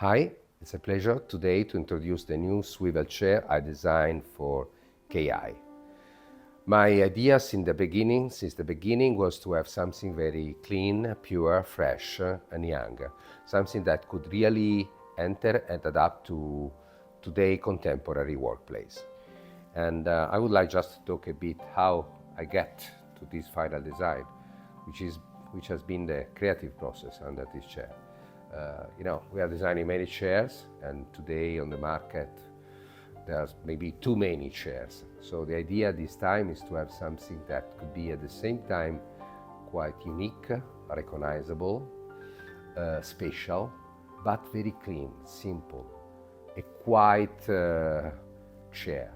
Hi, it's a pleasure today to introduce the new swivel chair I designed for KI. My idea since the beginning, was to have something very clean, pure, fresh, and young. Something that could really enter and adapt to today's contemporary workplace. And I would like just to talk a bit how I get to this final design, which has been the creative process under this chair. We are designing many chairs, and today on the market there's maybe too many chairs. So the idea this time is to have something that could be at the same time quite unique, recognizable, special, but very clean, simple, a quiet chair.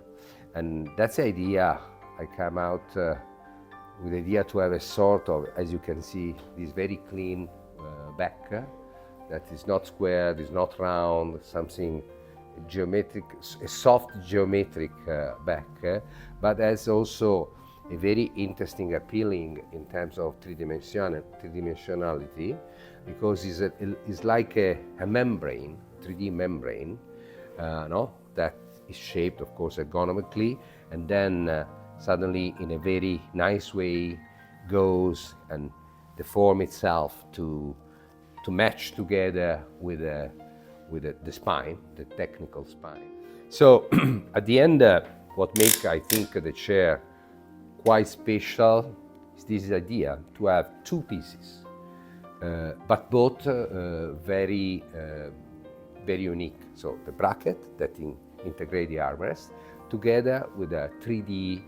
And that's the idea. I come out with the idea to have a sort of, as you can see, this very clean back that is not square, is not round, something geometric, a soft geometric back, but has also a very interesting, appealing in terms of three-dimensionality, because it's like a membrane, 3D membrane, that is shaped, of course, ergonomically, and then suddenly, in a very nice way, goes and the form itself to match together with the spine, the technical spine. So at the end, what makes, I think, the chair quite special is this idea to have two pieces, but both very unique. So the bracket that integrates the armrest together with a 3D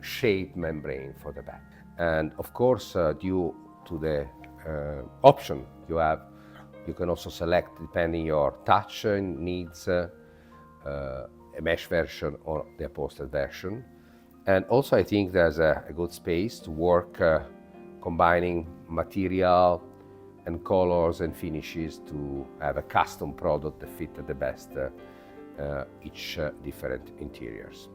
shaped membrane for the back. And of course, due to the option you have, you can also select, depending your touch needs, a mesh version or the upholstered version. And also I think there's a good space to work combining material and colors and finishes to have a custom product that fit the best each different interiors.